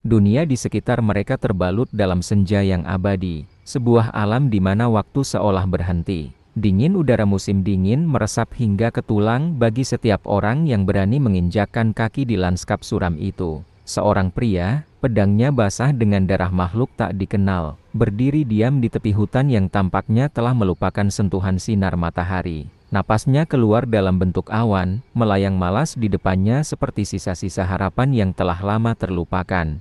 Dunia di sekitar mereka terbalut dalam senja yang abadi, sebuah alam di mana waktu seolah berhenti. Dingin udara musim dingin meresap hingga ke tulang bagi setiap orang yang berani menginjakkan kaki di lanskap suram itu. Seorang pria, pedangnya basah dengan darah makhluk tak dikenal, berdiri diam di tepi hutan yang tampaknya telah melupakan sentuhan sinar matahari. Napasnya keluar dalam bentuk awan, melayang malas di depannya seperti sisa-sisa harapan yang telah lama terlupakan.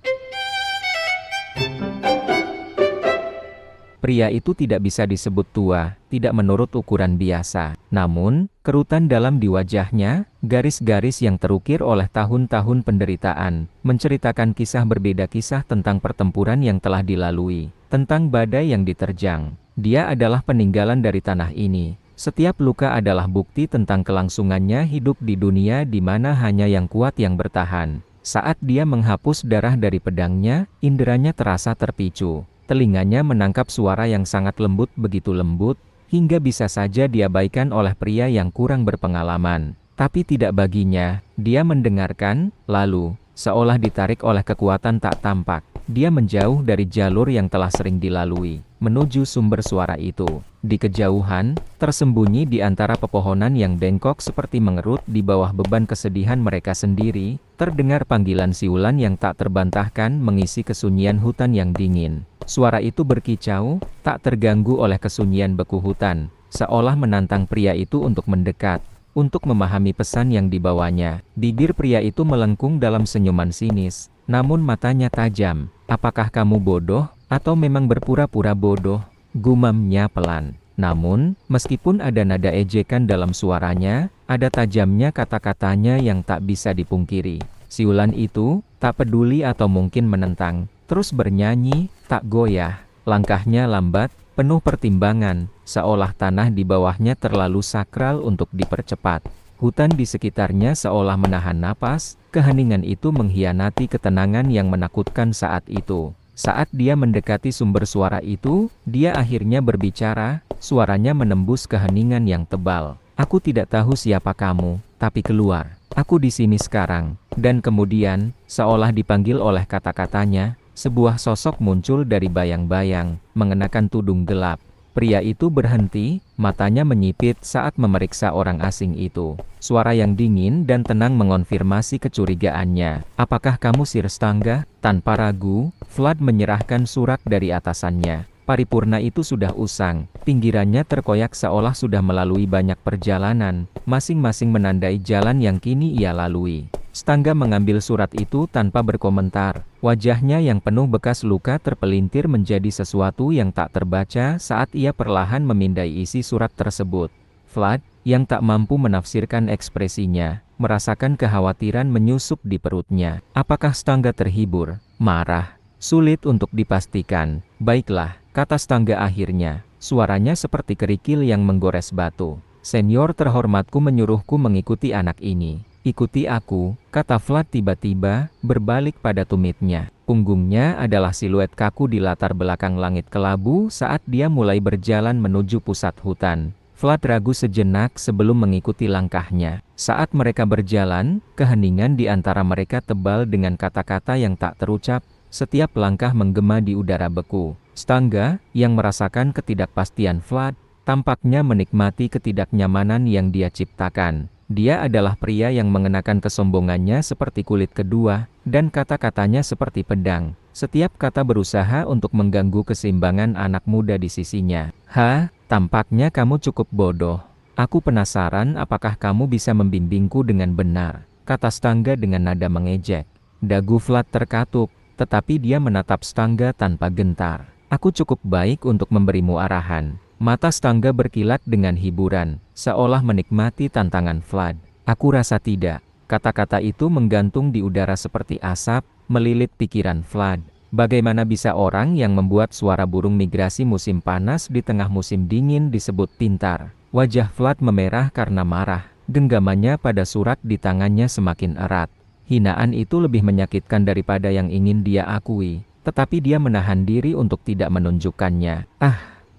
Pria itu tidak bisa disebut tua, tidak menurut ukuran biasa. Namun, kerutan dalam di wajahnya, garis-garis yang terukir oleh tahun-tahun penderitaan, menceritakan kisah berbeda, kisah tentang pertempuran yang telah dilalui, tentang badai yang diterjang. Dia adalah peninggalan dari tanah ini. Setiap luka adalah bukti tentang kelangsungannya hidup di dunia di mana hanya yang kuat yang bertahan. Saat dia menghapus darah dari pedangnya, inderanya terasa terpicu. Telinganya menangkap suara yang sangat lembut, begitu lembut, hingga bisa saja diabaikan oleh pria yang kurang berpengalaman. Tapi tidak baginya, dia mendengarkan, lalu, seolah ditarik oleh kekuatan tak tampak, dia menjauh dari jalur yang telah sering dilalui, menuju sumber suara itu. Di kejauhan, tersembunyi di antara pepohonan yang bengkok seperti mengerut di bawah beban kesedihan mereka sendiri, terdengar panggilan siulan yang tak terbantahkan mengisi kesunyian hutan yang dingin. Suara itu berkicau, tak terganggu oleh kesunyian beku hutan, seolah menantang pria itu untuk mendekat, untuk memahami pesan yang dibawanya. Bibir pria itu melengkung dalam senyuman sinis, namun matanya tajam. "Apakah kamu bodoh, atau memang berpura-pura bodoh?" gumamnya pelan. Namun, meskipun ada nada ejekan dalam suaranya, ada tajamnya kata-katanya yang tak bisa dipungkiri. Siulan itu, tak peduli atau mungkin menentang, terus bernyanyi, tak goyah. Langkahnya lambat, penuh pertimbangan, seolah tanah di bawahnya terlalu sakral untuk dipercepat. Hutan di sekitarnya seolah menahan napas, keheningan itu mengkhianati ketenangan yang menakutkan saat itu. Saat dia mendekati sumber suara itu, dia akhirnya berbicara, suaranya menembus keheningan yang tebal. "Aku tidak tahu siapa kamu, tapi keluar. Aku di sini sekarang." Dan kemudian, seolah dipanggil oleh kata-katanya, sebuah sosok muncul dari bayang-bayang, mengenakan tudung gelap. Pria itu berhenti, matanya menyipit saat memeriksa orang asing itu. Suara yang dingin dan tenang mengonfirmasi kecurigaannya. "Apakah kamu Sir Stangga?" Tanpa ragu, Vlad menyerahkan surat dari atasannya. Paripurna itu sudah usang, pinggirannya terkoyak seolah sudah melalui banyak perjalanan, masing-masing menandai jalan yang kini ia lalui. Stangga mengambil surat itu tanpa berkomentar. Wajahnya yang penuh bekas luka terpelintir menjadi sesuatu yang tak terbaca saat ia perlahan memindai isi surat tersebut. Vlad, yang tak mampu menafsirkan ekspresinya, merasakan kekhawatiran menyusup di perutnya. Apakah Stangga terhibur? Marah? Sulit untuk dipastikan. "Baiklah," kata Stangga akhirnya. Suaranya seperti kerikil yang menggores batu. "Senior terhormatku menyuruhku mengikuti anak ini." "Ikuti aku," kata Vlad tiba-tiba, berbalik pada tumitnya. Punggungnya adalah siluet kaku di latar belakang langit kelabu saat dia mulai berjalan menuju pusat hutan. Vlad ragu sejenak sebelum mengikuti langkahnya. Saat mereka berjalan, keheningan di antara mereka tebal dengan kata-kata yang tak terucap, setiap langkah menggema di udara beku. Stangga, yang merasakan ketidakpastian Vlad, tampaknya menikmati ketidaknyamanan yang dia ciptakan. Dia adalah pria yang mengenakan kesombongannya seperti kulit kedua, dan kata-katanya seperti pedang. Setiap kata berusaha untuk mengganggu keseimbangan anak muda di sisinya. Tampaknya kamu cukup bodoh. Aku penasaran apakah kamu bisa membimbingku dengan benar," kata Stangga dengan nada mengejek. Dagu Vlad terkatup, tetapi dia menatap Stangga tanpa gentar. "Aku cukup baik untuk memberimu arahan." Mata Stangga berkilat dengan hiburan, seolah menikmati tantangan Vlad. "Aku rasa tidak." Kata-kata itu menggantung di udara seperti asap, melilit pikiran Vlad. Bagaimana bisa orang yang membuat suara burung migrasi musim panas di tengah musim dingin disebut pintar? Wajah Vlad memerah karena marah. Genggamannya pada surat di tangannya semakin erat. Hinaan itu lebih menyakitkan daripada yang ingin dia akui, tetapi dia menahan diri untuk tidak menunjukkannya.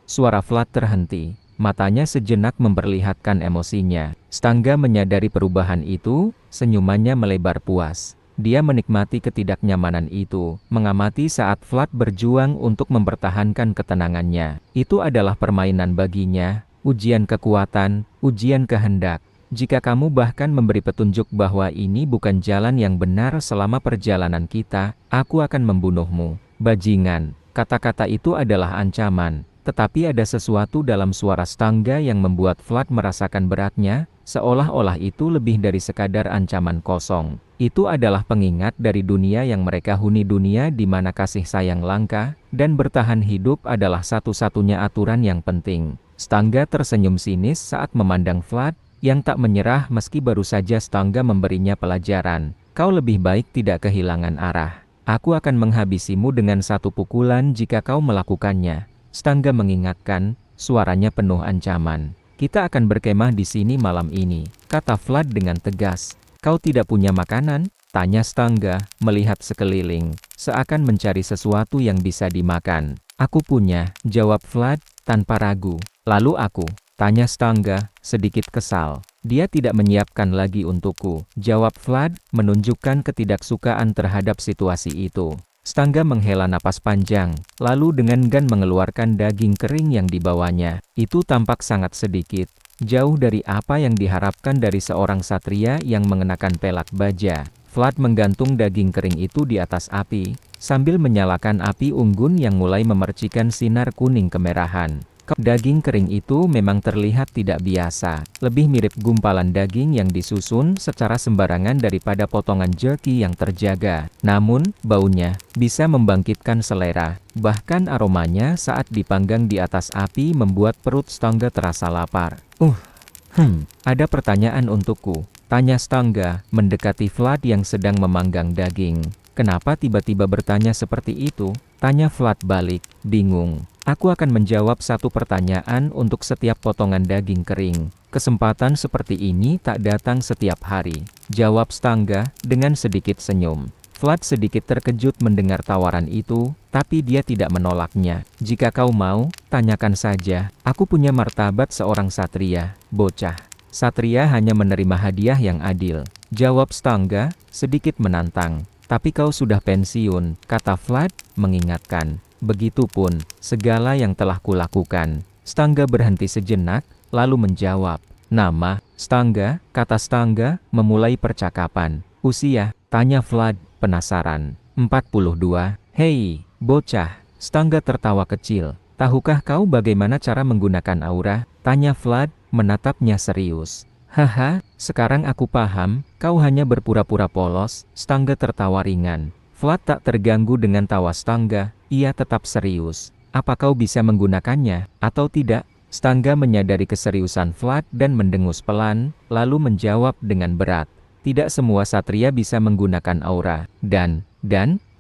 Suara Vlad terhenti. Matanya sejenak memperlihatkan emosinya. Stangga menyadari perubahan itu, senyumannya melebar puas. Dia menikmati ketidaknyamanan itu, mengamati saat Vlad berjuang untuk mempertahankan ketenangannya. Itu adalah permainan baginya, ujian kekuatan, ujian kehendak. Jika kamu bahkan memberi petunjuk bahwa ini bukan jalan yang benar selama perjalanan kita, aku akan membunuhmu. Bajingan, kata-kata itu adalah ancaman. Tetapi ada sesuatu dalam suara Stangga yang membuat Vlad merasakan beratnya, seolah-olah itu lebih dari sekadar ancaman kosong. Itu adalah pengingat dari dunia yang mereka huni, dunia di mana kasih sayang langka, dan bertahan hidup adalah satu-satunya aturan yang penting. Stangga tersenyum sinis saat memandang Vlad, yang tak menyerah meski baru saja Stangga memberinya pelajaran. Kau lebih baik tidak kehilangan arah. Aku akan menghabisimu dengan satu pukulan jika kau melakukannya. Stangga mengingatkan, suaranya penuh ancaman. Kita akan berkemah di sini malam ini, kata Vlad dengan tegas. Kau tidak punya makanan? Tanya Stangga, melihat sekeliling, seakan mencari sesuatu yang bisa dimakan. Aku punya, jawab Vlad, tanpa ragu. Lalu aku? Tanya Stangga, sedikit kesal. Dia tidak menyiapkan lagi untukku, jawab Vlad, menunjukkan ketidaksukaan terhadap situasi itu. Stangga menghela napas panjang, lalu dengan enggan mengeluarkan daging kering yang dibawanya. Itu tampak sangat sedikit, jauh dari apa yang diharapkan dari seorang satria yang mengenakan pelak baja. Vlad menggantung daging kering itu di atas api, sambil menyalakan api unggun yang mulai memercikan sinar kuning kemerahan. Daging kering itu memang terlihat tidak biasa, lebih mirip gumpalan daging yang disusun secara sembarangan daripada potongan jerky yang terjaga. Namun, baunya bisa membangkitkan selera, bahkan aromanya saat dipanggang di atas api membuat perut Stangga terasa lapar. Ada pertanyaan untukku, tanya Stangga, mendekati Vlad yang sedang memanggang daging. Kenapa tiba-tiba bertanya seperti itu? Tanya Vlad balik, bingung. Aku akan menjawab satu pertanyaan untuk setiap potongan daging kering. Kesempatan seperti ini tak datang setiap hari, jawab Stangga dengan sedikit senyum. Vlad sedikit terkejut mendengar tawaran itu, tapi dia tidak menolaknya. Jika kau mau, tanyakan saja. Aku punya martabat seorang satria, bocah. Satria hanya menerima hadiah yang adil, jawab Stangga, sedikit menantang. Tapi kau sudah pensiun, kata Vlad, mengingatkan. Begitupun, segala yang telah kulakukan. Stangga berhenti sejenak, lalu menjawab. Nama, Stangga, kata Stangga, memulai percakapan. Usia, tanya Vlad, penasaran. 42. Hei, bocah, Stangga tertawa kecil. Tahukah kau bagaimana cara menggunakan aura? Tanya Vlad, menatapnya serius. Haha, sekarang aku paham, kau hanya berpura-pura polos. Stangga tertawa ringan. Vlad tak terganggu dengan tawa Stangga, ia tetap serius. Apa kau bisa menggunakannya, atau tidak? Stangga menyadari keseriusan Vlad dan mendengus pelan, lalu menjawab dengan berat. Tidak semua satria bisa menggunakan aura, dan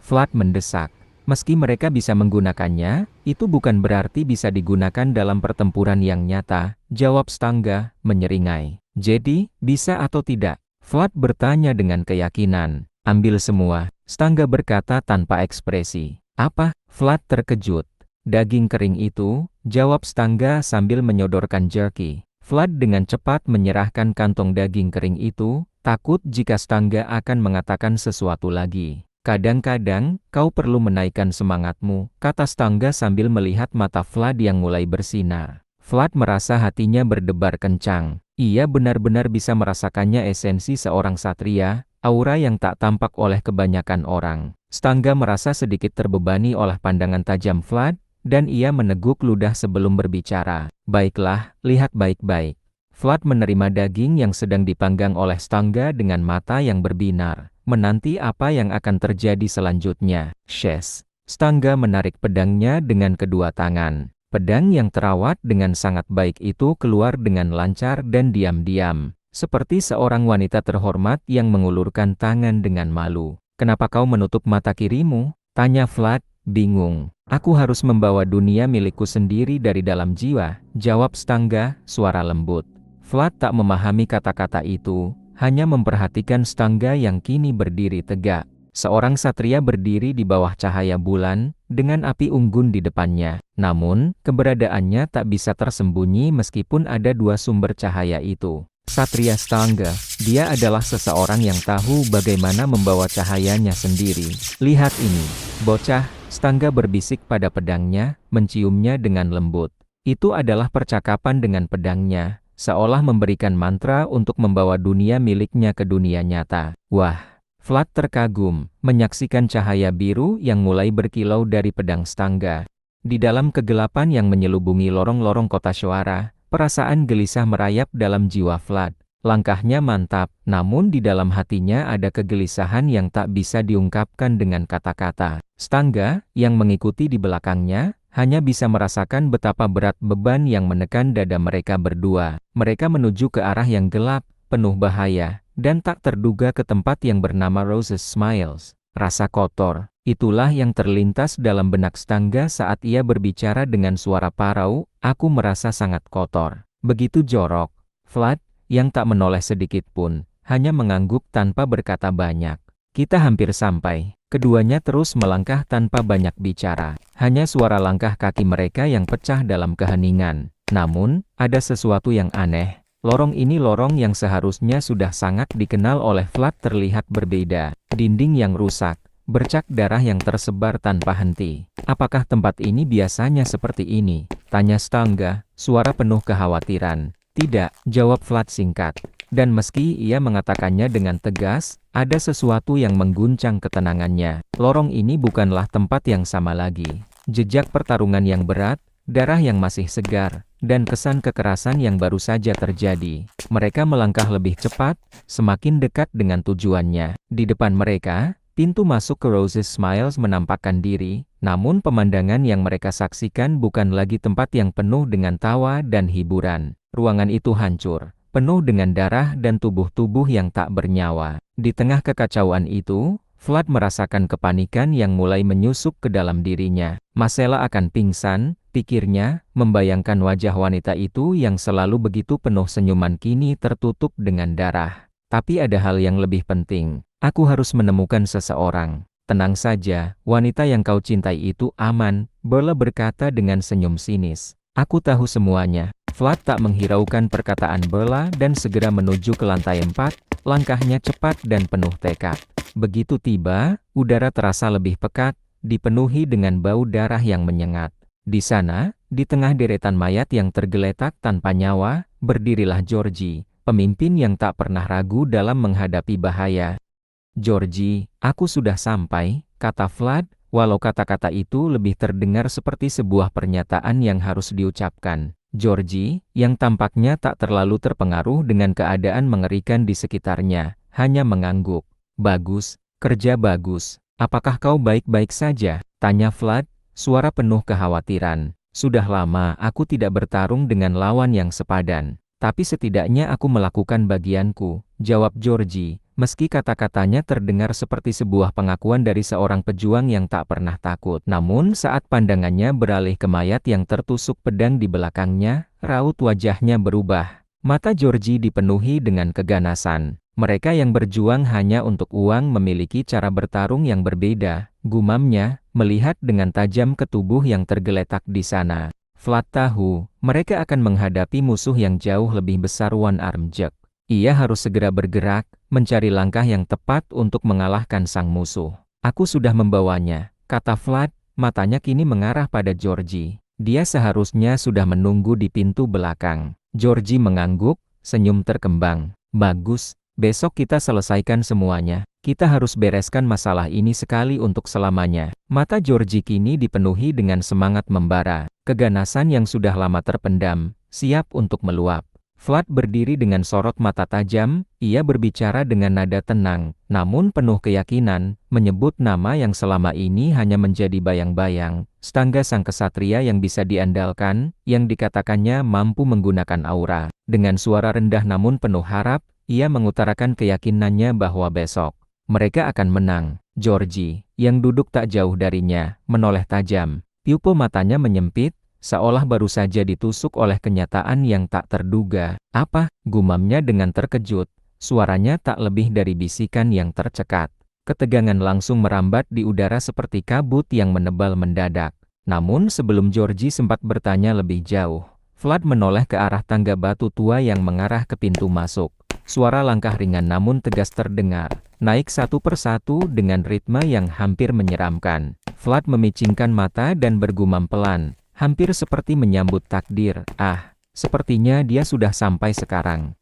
Vlad mendesak. Meski mereka bisa menggunakannya, itu bukan berarti bisa digunakan dalam pertempuran yang nyata, jawab Stangga, menyeringai. Jadi, bisa atau tidak? Vlad bertanya dengan keyakinan. Ambil semua, Stangga berkata tanpa ekspresi. Apa? Vlad terkejut. Daging kering itu, jawab Stangga sambil menyodorkan jerky. Vlad dengan cepat menyerahkan kantong daging kering itu, takut jika Stangga akan mengatakan sesuatu lagi. Kadang-kadang, kau perlu menaikkan semangatmu, kata Stangga sambil melihat mata Vlad yang mulai bersinar. Vlad merasa hatinya berdebar kencang. Ia benar-benar bisa merasakannya esensi seorang satria, aura yang tak tampak oleh kebanyakan orang. Stangga merasa sedikit terbebani oleh pandangan tajam Vlad, dan ia meneguk ludah sebelum berbicara. Baiklah, lihat baik-baik. Vlad menerima daging yang sedang dipanggang oleh Stangga dengan mata yang berbinar, menanti apa yang akan terjadi selanjutnya. Shes. Stangga menarik pedangnya dengan kedua tangan. Pedang yang terawat dengan sangat baik itu keluar dengan lancar dan diam-diam, seperti seorang wanita terhormat yang mengulurkan tangan dengan malu. Kenapa kau menutup mata kirimu? Tanya Vlad, bingung. Aku harus membawa dunia milikku sendiri dari dalam jiwa, jawab Stangga, suara lembut. Vlad tak memahami kata-kata itu, hanya memperhatikan Stangga yang kini berdiri tegak. Seorang satria berdiri di bawah cahaya bulan, dengan api unggun di depannya. Namun, keberadaannya tak bisa tersembunyi meskipun ada dua sumber cahaya itu. Satria Stangga, dia adalah seseorang yang tahu bagaimana membawa cahayanya sendiri. Lihat ini, bocah, Stangga berbisik pada pedangnya, menciumnya dengan lembut. Itu adalah percakapan dengan pedangnya, seolah memberikan mantra untuk membawa dunia miliknya ke dunia nyata. Wah! Vlad terkagum, menyaksikan cahaya biru yang mulai berkilau dari pedang Stangga. Di dalam kegelapan yang menyelubungi lorong-lorong kota Shoara, perasaan gelisah merayap dalam jiwa Vlad. Langkahnya mantap, namun di dalam hatinya ada kegelisahan yang tak bisa diungkapkan dengan kata-kata. Stangga, yang mengikuti di belakangnya, hanya bisa merasakan betapa berat beban yang menekan dada mereka berdua. Mereka menuju ke arah yang gelap, penuh bahaya, dan tak terduga ke tempat yang bernama Roses Smiles. Rasa kotor, itulah yang terlintas dalam benak Stangga saat ia berbicara dengan suara parau, aku merasa sangat kotor. Begitu jorok. Vlad, yang tak menoleh sedikit pun, hanya mengangguk tanpa berkata banyak. Kita hampir sampai. Keduanya terus melangkah tanpa banyak bicara. Hanya suara langkah kaki mereka yang pecah dalam keheningan. Namun, ada sesuatu yang aneh. Lorong ini lorong yang seharusnya sudah sangat dikenal oleh Vlad terlihat berbeda. Dinding yang rusak, bercak darah yang tersebar tanpa henti. Apakah tempat ini biasanya seperti ini? Tanya Stangga, suara penuh kekhawatiran. Tidak, jawab Vlad singkat. Dan meski ia mengatakannya dengan tegas, ada sesuatu yang mengguncang ketenangannya. Lorong ini bukanlah tempat yang sama lagi. Jejak pertarungan yang berat, darah yang masih segar, dan kesan kekerasan yang baru saja terjadi. Mereka melangkah lebih cepat, semakin dekat dengan tujuannya. Di depan mereka, pintu masuk ke Roses Smiles menampakkan diri, namun pemandangan yang mereka saksikan bukan lagi tempat yang penuh dengan tawa dan hiburan. Ruangan itu hancur, penuh dengan darah dan tubuh-tubuh yang tak bernyawa. Di tengah kekacauan itu, Vlad merasakan kepanikan yang mulai menyusup ke dalam dirinya. Marcella akan pingsan, pikirnya, membayangkan wajah wanita itu yang selalu begitu penuh senyuman kini tertutup dengan darah. Tapi ada hal yang lebih penting. Aku harus menemukan seseorang. Tenang saja, wanita yang kau cintai itu aman, Bella berkata dengan senyum sinis. Aku tahu semuanya. Vlad tak menghiraukan perkataan Bella dan segera menuju ke lantai 4, langkahnya cepat dan penuh tekad. Begitu tiba, udara terasa lebih pekat, dipenuhi dengan bau darah yang menyengat. Di sana, di tengah deretan mayat yang tergeletak tanpa nyawa, berdirilah Georgie, pemimpin yang tak pernah ragu dalam menghadapi bahaya. Georgie, aku sudah sampai, kata Vlad, walau kata-kata itu lebih terdengar seperti sebuah pernyataan yang harus diucapkan. Georgie, yang tampaknya tak terlalu terpengaruh dengan keadaan mengerikan di sekitarnya, hanya mengangguk. Bagus, kerja bagus. Apakah kau baik-baik saja? Tanya Vlad, suara penuh kekhawatiran. Sudah lama aku tidak bertarung dengan lawan yang sepadan. Tapi setidaknya aku melakukan bagianku, jawab Georgie. Meski kata-katanya terdengar seperti sebuah pengakuan dari seorang pejuang yang tak pernah takut. Namun saat pandangannya beralih ke mayat yang tertusuk pedang di belakangnya, raut wajahnya berubah. Mata Georgie dipenuhi dengan keganasan. Mereka yang berjuang hanya untuk uang memiliki cara bertarung yang berbeda, gumamnya, melihat dengan tajam ke tubuh yang tergeletak di sana. Vlad tahu, mereka akan menghadapi musuh yang jauh lebih besar One Arm Jack. Ia harus segera bergerak, mencari langkah yang tepat untuk mengalahkan sang musuh. Aku sudah membawanya, kata Vlad, matanya kini mengarah pada Georgie. Dia seharusnya sudah menunggu di pintu belakang. Georgie mengangguk, senyum terkembang. Bagus, besok kita selesaikan semuanya. Kita harus bereskan masalah ini sekali untuk selamanya. Mata Georgie kini dipenuhi dengan semangat membara. Keganasan yang sudah lama terpendam, siap untuk meluap. Vlad berdiri dengan sorot mata tajam, ia berbicara dengan nada tenang, namun penuh keyakinan, menyebut nama yang selama ini hanya menjadi bayang-bayang, Stangga sang kesatria yang bisa diandalkan, yang dikatakannya mampu menggunakan aura. Dengan suara rendah namun penuh harap, ia mengutarakan keyakinannya bahwa besok, mereka akan menang. Georgie, yang duduk tak jauh darinya, menoleh tajam. Pupil matanya menyempit, seolah baru saja ditusuk oleh kenyataan yang tak terduga. Apa? Gumamnya dengan terkejut. Suaranya tak lebih dari bisikan yang tercekat. Ketegangan langsung merambat di udara seperti kabut yang menebal mendadak. Namun sebelum Georgie sempat bertanya lebih jauh, Vlad menoleh ke arah tangga batu tua yang mengarah ke pintu masuk. Suara langkah ringan namun tegas terdengar, naik satu persatu dengan ritme yang hampir menyeramkan. Vlad memicingkan mata dan bergumam pelan, hampir seperti menyambut takdir. Ah, sepertinya dia sudah sampai sekarang.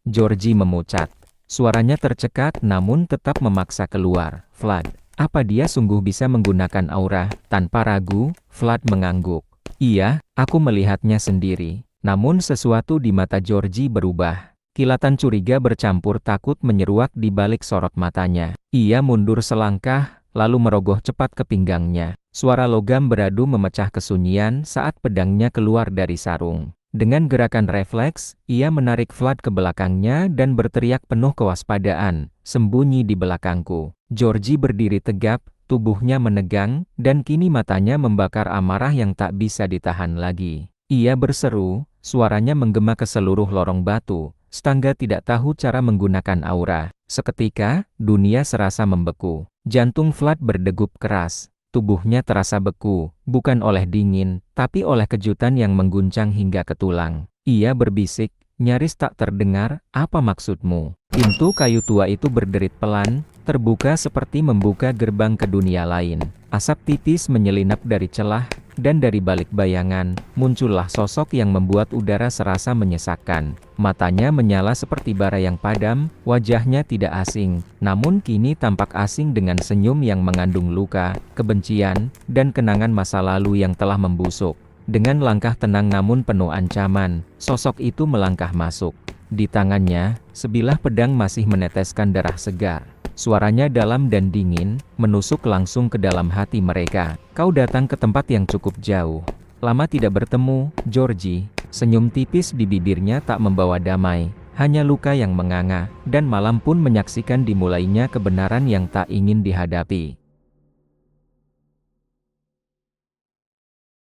Georgie memucat. Suaranya tercekat namun tetap memaksa keluar. Vlad, apa dia sungguh bisa menggunakan aura? Tanpa ragu, Vlad mengangguk. Iya, aku melihatnya sendiri. Namun sesuatu di mata Georgie berubah. Kilatan curiga bercampur takut menyeruak di balik sorot matanya. Ia mundur selangkah, lalu merogoh cepat ke pinggangnya. Suara logam beradu memecah kesunyian saat pedangnya keluar dari sarung. Dengan gerakan refleks, ia menarik Vlad ke belakangnya dan berteriak penuh kewaspadaan, "Sembunyi di belakangku." Georgie berdiri tegap, tubuhnya menegang, dan kini matanya membakar amarah yang tak bisa ditahan lagi. Ia berseru, suaranya menggema ke seluruh lorong batu. Stangga tidak tahu cara menggunakan aura. Seketika, dunia serasa membeku. Jantung Vlad berdegup keras. Tubuhnya terasa beku, bukan oleh dingin, tapi oleh kejutan yang mengguncang hingga ke tulang. Ia berbisik, nyaris tak terdengar, "Apa maksudmu?" Pintu kayu tua itu berderit pelan, terbuka seperti membuka gerbang ke dunia lain. Asap tipis menyelinap dari celah, dan dari balik bayangan, muncullah sosok yang membuat udara serasa menyesakkan. Matanya menyala seperti bara yang padam, wajahnya tidak asing, namun kini tampak asing dengan senyum yang mengandung luka, kebencian, dan kenangan masa lalu yang telah membusuk. Dengan langkah tenang namun penuh ancaman, sosok itu melangkah masuk. Di tangannya, sebilah pedang masih meneteskan darah segar. Suaranya dalam dan dingin, menusuk langsung ke dalam hati mereka. "Kau datang ke tempat yang cukup jauh. Lama tidak bertemu, Georgie." Senyum tipis di bibirnya tak membawa damai, hanya luka yang menganga, dan malam pun menyaksikan dimulainya kebenaran yang tak ingin dihadapi.